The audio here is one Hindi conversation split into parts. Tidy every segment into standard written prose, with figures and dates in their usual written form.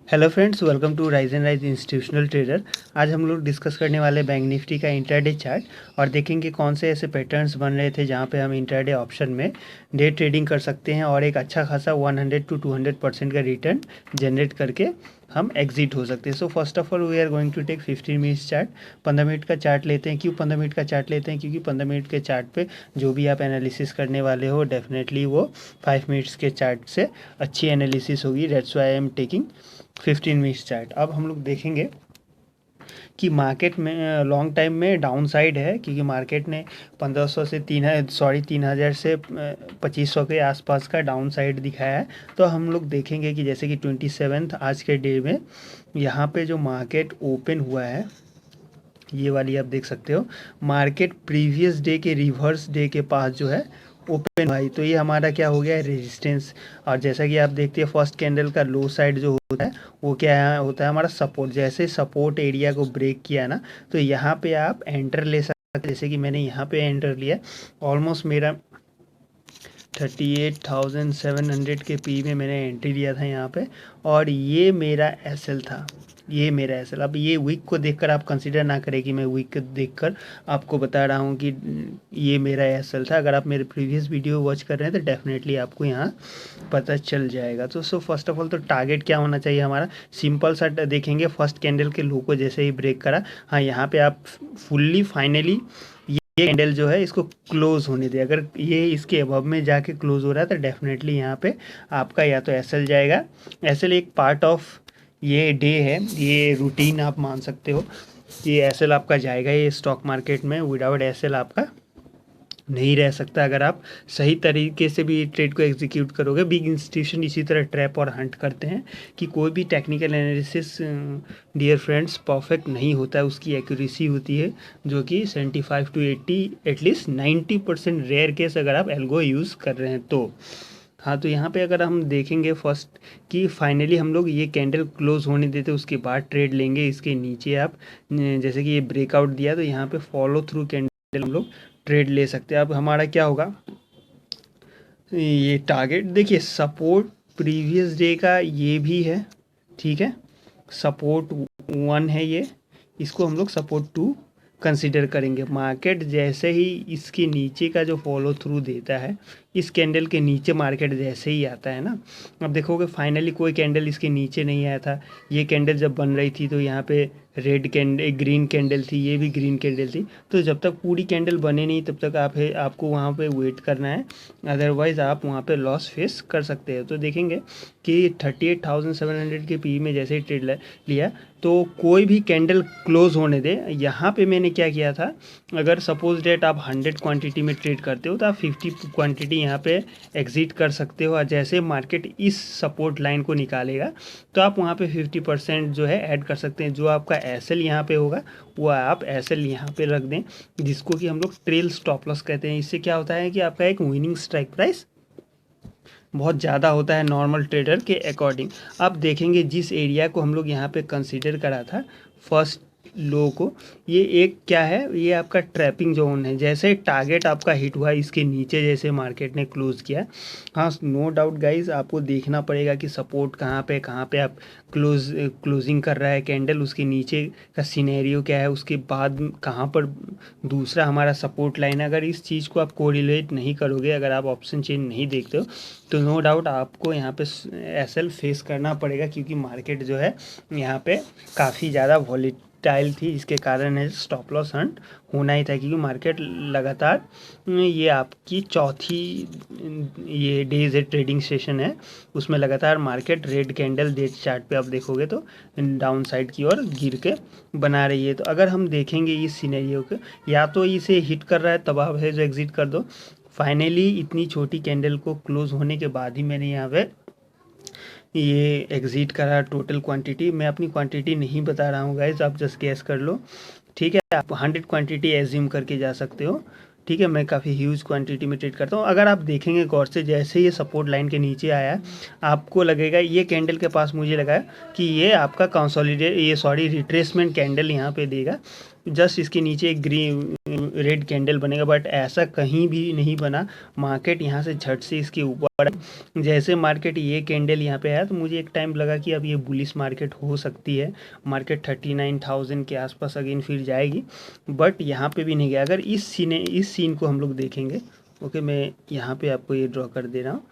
Hello friends, welcome to rise and rise institutional trader. आज हम लोग डिस्कस करने वाले बैंक निफ्टी का इंट्राडे चार्ट और देखेंगे कौन से ऐसे पैटर्न्स बन रहे थे जहां पे हम इंट्राडे ऑप्शन में डे ट्रेडिंग कर सकते हैं और एक अच्छा खासा 100 to 200% का रिटर्न जनरेट करके हम एग्जिट हो सकते हैं। So first of all we are going to take 15 minutes chart. 15 minute का चार्ट लेते हैं। क्यों 15 मिनट का चार्ट लेते हैं? क्योंकि 15 मिनट के चार्ट पे जो भी आप एनालिसिस करने वाले हो डेफिनेटली वो 5 मिनट्स के चार्ट से अच्छी एनालिसिस होगी। That's why I am taking 15 minutes chart. अब हम लोग देखेंगे कि मार्केट में लॉन्ग टाइम में डाउन साइड है, क्योंकि मार्केट ने 1500 से 3000 से 2500 के आसपास का डाउन साइड दिखाया है। तो हम लोग देखेंगे कि जैसे कि 27 आज के डे में यहाँ पे जो मार्केट ओपन हुआ है, ये वाली आप देख सकते हो, मार्केट प्रीवियस डे के रिवर्स डे के पास जो है ओपन भाई, तो ये हमारा क्या हो गया है, रेजिस्टेंस। और जैसा कि आप देखते हैं फर्स्ट कैंडल का लो साइड जो होता है वो क्या होता है, हमारा सपोर्ट। जैसे सपोर्ट एरिया को ब्रेक किया ना, तो यहाँ पे आप एंटर ले सकते हैं। जैसे कि मैंने यहाँ पे एंटर लिया, ऑलमोस्ट मेरा 38,700 के पी में मैंने एंट्री लिया था यहाँ पे, और ये मेरा एसएल था, ये मेरा एसएल। अब ये वीक को देखकर आप कंसीडर ना करें कि मैं वीक को देखकर आपको बता रहा हूँ कि ये मेरा एसएल था। अगर आप मेरे प्रीवियस वीडियो वॉच कर रहे हैं तो डेफिनेटली आपको यहाँ पता चल जाएगा। तो फर्स्ट ऑफ ऑल तो टारगेट क्या होना चाहिए हमारा, सिंपल सा देखेंगे। फर्स्ट कैंडल के लो को जैसे ही ब्रेक करा, हाँ यहाँ पे आप फुल्ली फाइनली ये कैंडल जो है इसको क्लोज होने दे। अगर ये इसके अबव में जाके क्लोज हो रहा है तो डेफिनेटली यहाँ पे आपका या तो एसएल जाएगा। एसएल एक पार्ट ऑफ ये डे है, ये रूटीन आप मान सकते हो। ये एसएल आपका जाएगा, ये स्टॉक मार्केट में विदाउट एसएल आपका नहीं रह सकता। अगर आप सही तरीके से भी ट्रेड को एग्जीक्यूट करोगे। बिग इंस्टीट्यूशन इसी तरह ट्रैप और हंट करते हैं कि कोई भी technical analysis dear friends perfect नहीं होता है, उसकी एक्यूरेसी होती है जो कि 75 to 80 एटलीस्ट 90% रेयर केस अगर आप एल्गो यूज़ कर रहे हैं तो। हाँ, तो यहाँ पे अगर हम देखेंगे फर्स्ट कि फाइनली हम लोग ये कैंडल क्लोज होने देते उसके बाद ट्रेड लेंगे। इसके नीचे आप जैसे कि ये ब्रेकआउट दिया तो यहाँ पे फॉलो थ्रू कैंडल हम लोग ट्रेड ले सकते हैं। अब हमारा क्या होगा, ये टारगेट देखिए, सपोर्ट प्रीवियस डे का ये भी है, ठीक है, सपोर्ट 1 है ये, इसको हम लोग सपोर्ट 2 कंसिडर करेंगे। मार्केट जैसे ही इसके नीचे का जो फॉलो थ्रू देता है, इस कैंडल के नीचे मार्केट जैसे ही आता है ना, अब देखोगे फाइनली कोई कैंडल इसके नीचे नहीं आया था। ये कैंडल जब बन रही थी तो यहाँ पे रेड कैंडल, ग्रीन कैंडल थी, ये भी ग्रीन कैंडल थी। तो जब तक पूरी कैंडल बने नहीं तब तक आपको वहाँ पे वेट करना है, अदरवाइज़ आप वहाँ पे लॉस फेस कर सकते हो। तो देखेंगे कि 38,700 के पी में जैसे ही ट्रेड लिया तो कोई भी कैंडल क्लोज होने दे। यहाँ पे मैंने क्या किया था, अगर सपोज डेट आप 100 क्वांटिटी में ट्रेड करते हो तो आप 50 क्वांटिटी यहाँ पे एग्जिट कर सकते हो। और जैसे मार्केट इस सपोर्ट लाइन को निकालेगा तो आप वहाँ पे 50% जो है ऐड कर सकते हैं। जो आपका एसएल यहाँ पे होगा वो आप एसएल यहाँ पे रख दें, जिसको कि हम लोग ट्रेल स्टॉप लॉस कहते हैं। इससे क्या होता है कि आपका एक विनिंग स्ट्राइक प्राइस बहुत ज़्यादा होता है नॉर्मल ट्रेडर के अकॉर्डिंग। अब देखेंगे जिस एरिया को हम लोग यहाँ पे कंसीडर करा था फर्स्ट लो को, ये एक क्या है, ये आपका ट्रैपिंग जोन है। जैसे टारगेट आपका हिट हुआ इसके नीचे जैसे मार्केट ने क्लोज किया, हाँ नो डाउट गाइज आपको देखना पड़ेगा कि सपोर्ट कहाँ पे आप क्लोजिंग कर रहा है कैंडल, उसके नीचे का सिनेरियो क्या है, उसके बाद कहाँ पर दूसरा हमारा सपोर्ट लाइन है। अगर इस चीज़ को आप कोरिलेट नहीं करोगे, अगर आप ऑप्शन चेन नहीं देखते हो तो नो डाउट आपको यहाँ पे एसएल फेस करना पड़ेगा, क्योंकि मार्केट जो है यहाँ पे काफ़ी ज़्यादा वॉलेटाइल थी, जिसके कारण है स्टॉप लॉस हंट होना ही था। क्योंकि मार्केट लगातार ये आपकी चौथी ये डेज है ट्रेडिंग सेशन है, उसमें लगातार market red candle date chart पे आप देखोगे तो डाउन साइड की ओर गिर के बना रही है। तो अगर हम देखेंगे इस सिनेरियो को, या तो इसे हिट कर रहा है तब आप है जो एग्जिट कर दो। फाइनली इतनी छोटी कैंडल को क्लोज होने के बाद ही मैंने यहाँ पे ये एग्जिट करा। टोटल क्वांटिटी मैं अपनी क्वांटिटी नहीं बता रहा हूँ गाइज, आप जस्ट गैस कर लो, ठीक है। आप 100 क्वांटिटी एज्यूम करके जा सकते हो, ठीक है। मैं काफ़ी ह्यूज क्वांटिटी में ट्रेड करता हूँ। अगर आप देखेंगे गौर से, जैसे ये सपोर्ट लाइन के नीचे आया आपको लगेगा ये कैंडल के पास, मुझे लगा कि ये आपका कंसोलिडेट, ये सॉरी रिट्रेसमेंट कैंडल यहाँ पे देगा। जस्ट इसके नीचे एक ग्रीन रेड कैंडल बनेगा, बट ऐसा कहीं भी नहीं बना। मार्केट यहाँ से झट से इसके ऊपर, जैसे मार्केट ये कैंडल यहाँ पे आया तो मुझे एक टाइम लगा कि अब ये बुलिश मार्केट हो सकती है, मार्केट 39,000 के आसपास अगेन फिर जाएगी, बट यहाँ पे भी नहीं गया। अगर इस सीन को हम लोग देखेंगे, ओके मैं यहाँ पे आपको ये ड्रॉ कर दे रहा हूँ।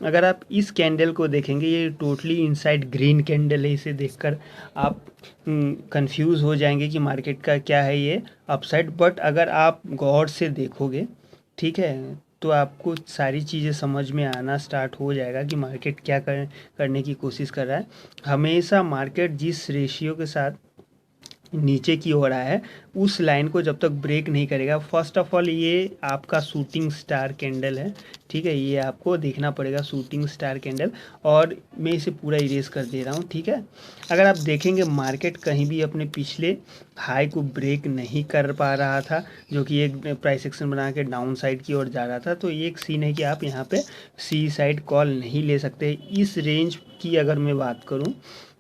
अगर आप इस कैंडल को देखेंगे, ये टोटली इनसाइड ग्रीन कैंडल है, इसे देखकर आप कंफ्यूज हो जाएंगे कि मार्केट का क्या है ये अपसाइड। बट अगर आप गौर से देखोगे, ठीक है, तो आपको सारी चीज़ें समझ में आना स्टार्ट हो जाएगा कि मार्केट क्या करने की कोशिश कर रहा है। हमेशा मार्केट जिस रेशियो के साथ नीचे की ओर आया है, उस लाइन को जब तक ब्रेक नहीं करेगा, फर्स्ट ऑफ ऑल ये आपका शूटिंग स्टार कैंडल है, ठीक है, ये आपको देखना पड़ेगा शूटिंग स्टार कैंडल। और मैं इसे पूरा इरेज कर दे रहा हूँ, ठीक है। अगर आप देखेंगे मार्केट कहीं भी अपने पिछले हाई को ब्रेक नहीं कर पा रहा था, जो कि एक प्राइस एक्शन बना के डाउन साइड की ओर जा रहा था, तो ये एक सीन है कि आप यहाँ पे सी साइड कॉल नहीं ले सकते। इस रेंज की अगर मैं बात करूँ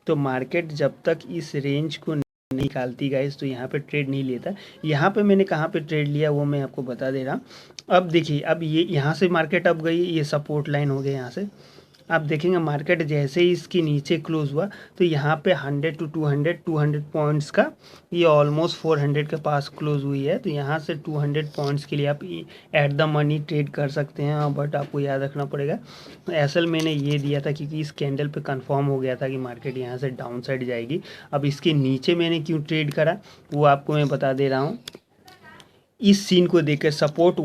तो मार्केट जब तक इस रेंज को निकालती गाइस तो यहाँ पे ट्रेड नहीं लेता। यहाँ पे मैंने कहाँ पे ट्रेड लिया वो मैं आपको बता दे रहा हूँ। अब देखिए, अब ये यहाँ से मार्केट अब गई, ये सपोर्ट लाइन हो गया। यहाँ से आप देखेंगे मार्केट जैसे ही इसके नीचे क्लोज हुआ तो यहाँ पे 100 to 200 पॉइंट्स का ये ऑलमोस्ट 400 के पास क्लोज हुई है। तो यहाँ से 200 पॉइंट्स के लिए आप एट द मनी ट्रेड कर सकते हैं, बट आपको याद रखना पड़ेगा एसएल मैंने ये दिया था क्योंकि इस कैंडल पे कंफर्म हो गया था कि मार्केट यहाँ से डाउन साइड जाएगी। अब इसके नीचे मैंने क्यों ट्रेड करा वो आपको मैं बता दे रहा हूँ। इस सीन को देखकर सपोर्ट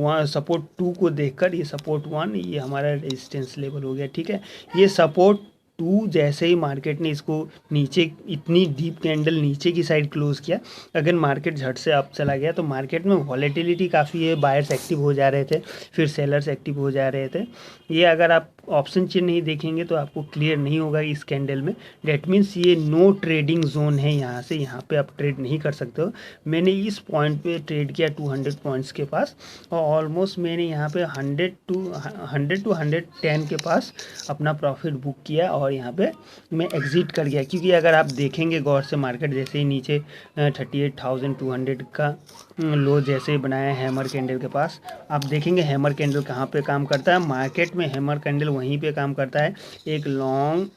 2 को देखकर, ये सपोर्ट 1 ये हमारा रेजिस्टेंस लेवल हो गया, ठीक है। ये सपोर्ट 2 जैसे ही मार्केट ने इसको नीचे इतनी डीप कैंडल नीचे की साइड क्लोज किया, अगर मार्केट झट से अप चला गया तो मार्केट में वॉलेटिलिटी काफ़ी है, बायर्स एक्टिव हो जा रहे थे, फिर सेलर्स एक्टिव हो जा रहे थे। ये अगर आप ऑप्शन चेन नहीं देखेंगे तो आपको क्लियर नहीं होगा इस कैंडल में। डेट मीन्स ये नो ट्रेडिंग जोन है, यहाँ से यहाँ पे आप ट्रेड नहीं कर सकते हो। मैंने इस पॉइंट पे ट्रेड किया 200 पॉइंट्स के पास, और ऑलमोस्ट मैंने यहाँ पे 100 to 110 के पास अपना प्रॉफिट बुक किया और यहाँ पे मैं एग्जिट कर गया। क्योंकि अगर आप देखेंगे गौर से मार्केट जैसे ही नीचे 38,200 का लो जैसे ही बनाया हैमर कैंडल के पास, आप देखेंगे हैमर कैंडल कहाँ पे काम करता है मार्केट में, हैमर कैंडल वहीं पे काम करता है एक लॉन्ग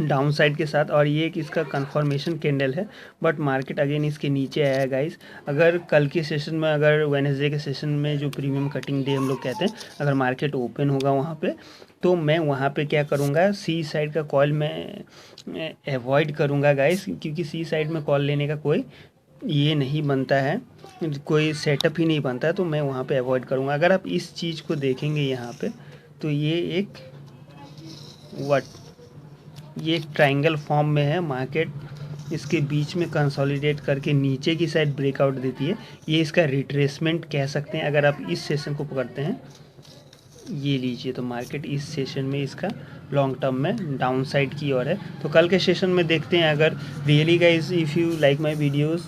डाउन साइड के साथ, और ये एक इसका कंफर्मेशन कैंडल है। बट मार्केट अगेन इसके नीचे आया गाइस। अगर कल के सेशन में, अगर वेडनेसडे के सेशन में जो प्रीमियम कटिंग डे हम लोग कहते हैं, अगर मार्केट ओपन होगा वहाँ पे, तो मैं वहाँ पे क्या करूँगा, सी साइड का कॉल मैं अवॉइड करूँगा गाइस, क्योंकि सी साइड में कॉल लेने का कोई ये नहीं बनता है, कोई सेटअप ही नहीं बनता है, तो मैं वहाँ पे अवॉइड करूँगा। अगर आप इस चीज़ को देखेंगे यहाँ पे, तो ये एक ये एक ट्रायंगल फॉर्म में है, मार्केट इसके बीच में कंसोलिडेट करके नीचे की साइड ब्रेकआउट देती है, ये इसका रिट्रेसमेंट कह सकते हैं। अगर आप इस सेशन को पकड़ते हैं, ये लीजिए, तो मार्केट इस सेशन में इसका लॉन्ग टर्म में डाउन साइड की ओर है। तो कल के सेशन में देखते हैं। अगर really guys if you like my videos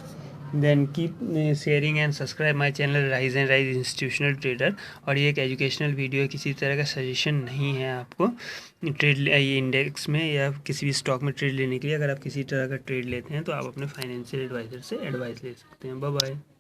then keep sharing and subscribe my channel rise and rise institutional trader. और ये एक एजुकेशनल वीडियो है, किसी तरह का सजेशन नहीं है आपको ट्रेड ये इंडेक्स में या किसी भी स्टॉक में ट्रेड लेने के लिए। अगर आप किसी तरह का ट्रेड लेते हैं तो आप अपने फाइनेंशियल एडवाइज़र से एडवाइस ले सकते हैं। Bye bye.